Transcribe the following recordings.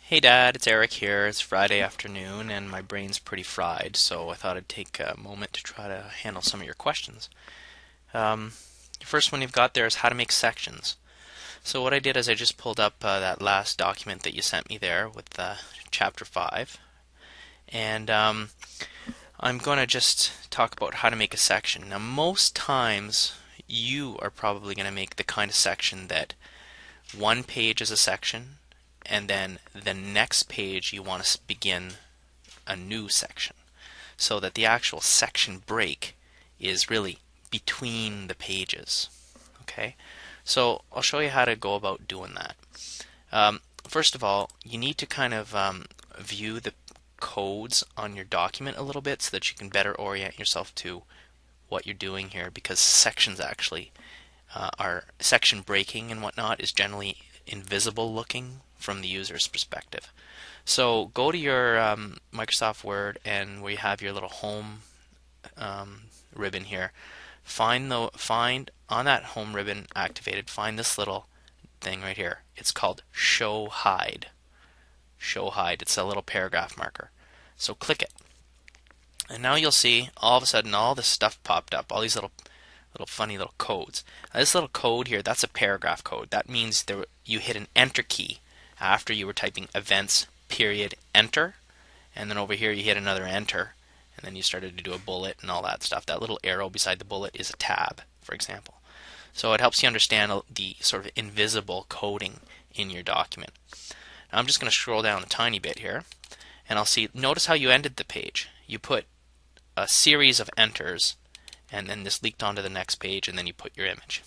Hey Dad, it's Eric here. It's Friday afternoon and my brain's pretty fried, so I thought I'd take a moment to try to handle some of your questions. The first one you've got there is how to make sections. So what I did is I just pulled up that last document that you sent me there with chapter 5, and I'm going to just talk about how to make a section. Now most times you are probably going to make the kind of section that one page is a section, and then the next page you want to begin a new section, so that the actual section break is really between the pages. Okay, so I'll show you how to go about doing that. First of all, you need to kind of view the codes on your document a little bit so that you can better orient yourself to what you're doing here, because sections actually are section breaking and whatnot is generally invisible looking from the user's perspective. So go to your Microsoft Word, and where you have your little home ribbon here, find on that home ribbon activated, find this little thing right here. It's called Show Hide. Show Hide. It's a little paragraph marker. So click it. And now you'll see all of a sudden all this stuff popped up, all these little funny little codes. Now, this little code here, that's a paragraph code. That means you hit an enter key after you were typing events period enter, and then over here you hit another enter, and then you started to do a bullet and all that stuff. That little arrow beside the bullet is a tab, for example. So it helps you understand the sort of invisible coding in your document. Now I'm just going to scroll down a tiny bit here, and I'll see, notice how you ended the page. You put a series of enters, and then this leaked onto the next page, and then you put your image.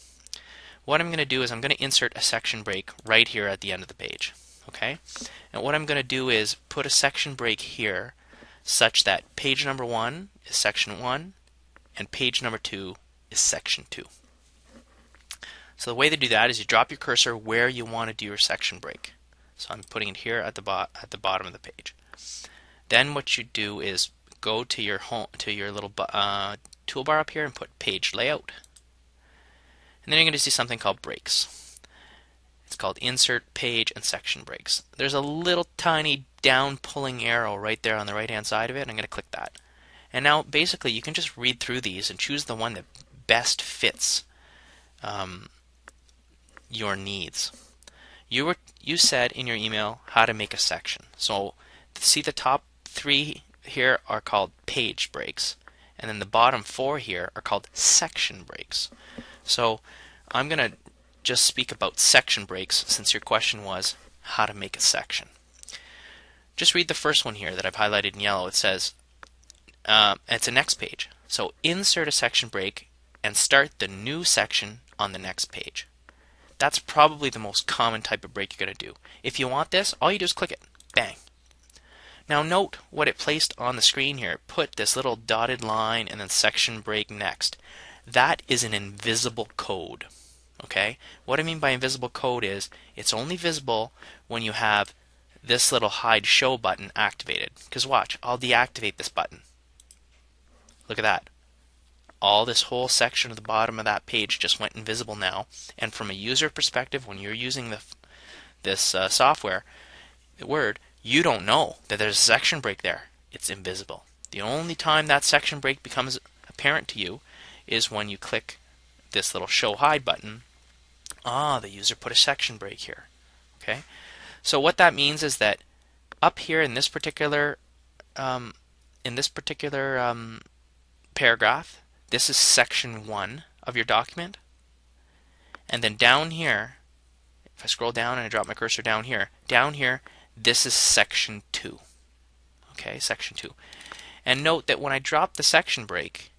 What I'm going to do is I'm going to insert a section break right here at the end of the page. Okay? And what I'm going to do is put a section break here such that page number 1 is section 1 and page number 2 is section 2. So the way to do that is you drop your cursor where you want to do your section break. So I'm putting it here at the bottom of the page. Then what you do is go to your little toolbar up here and put page layout. And then you're going to see something called breaks. It's called insert page and section breaks. There's a little tiny down pulling arrow right there on the right hand side of it. I'm going to click that. And now basically you can just read through these and choose the one that best fits your needs. You said in your email how to make a section. So see, the top 3 here are called page breaks, and then the bottom 4 here are called section breaks. So I'm going to just speak about section breaks since your question was how to make a section. Just read the first one here that I've highlighted in yellow. It says, it's a next page. So insert a section break and start the new section on the next page. That's probably the most common type of break you're going to do. If you want this, all you do is click it. Bang. Now note what it placed on the screen here. It put this little dotted line and then section break next. That is an invisible code. Okay? What I mean by invisible code is it's only visible when you have this little hide show button activated. Because watch, I'll deactivate this button. Look at that. All this whole section of the bottom of that page just went invisible now. And from a user perspective, when you're using this software, Word, you don't know that there's a section break there. It's invisible. The only time that section break becomes apparent to you is when you click this little show hide button. Ah, the user put a section break here. Okay, so what that means is that up here in this particular paragraph, this is section 1 of your document, and then down here, if I scroll down and I drop my cursor down here, this is section 2. Okay, section 2. And note that when I dropped the section break,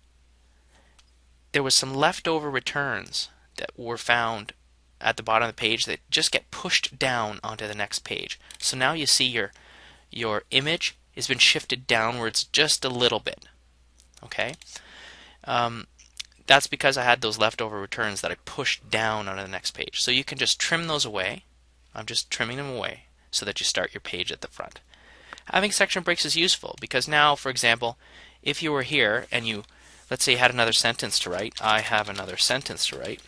there was some leftover returns that were found at the bottom of the page that just get pushed down onto the next page. So now you see your image has been shifted downwards just a little bit. Okay? That's because I had those leftover returns that I pushed down onto the next page. So you can just trim those away. I'm just trimming them away so that you start your page at the front. Having section breaks is useful because now, for example, if you were here and let's say you had another sentence to write. I have another sentence to write.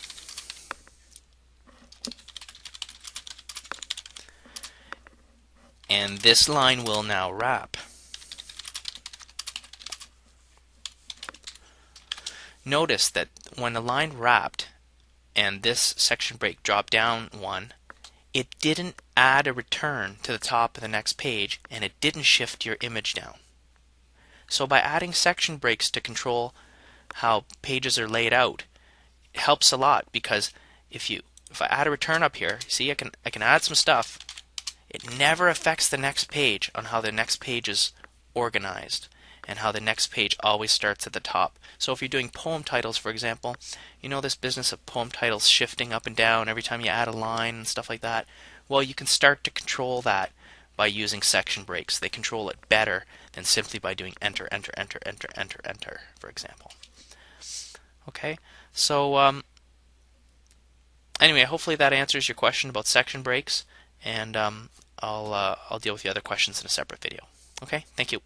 and this line will now wrap. Notice that when the line wrapped and this section break dropped down one, it didn't add a return to the top of the next page, and it didn't shift your image down. So by adding section breaks to control how pages are laid out, it helps a lot, because if I add a return up here, see, I can add some stuff. It never affects the next page on how the next page is organized and how the next page always starts at the top. So if you're doing poem titles, for example, you know this business of poem titles shifting up and down every time you add a line and stuff like that? Well, you can start to control that by using section breaks. They control it better than simply by doing enter, enter, enter, enter, enter, enter, for example. Okay, so anyway, hopefully that answers your question about section breaks, and I'll deal with the other questions in a separate video. Okay, thank you.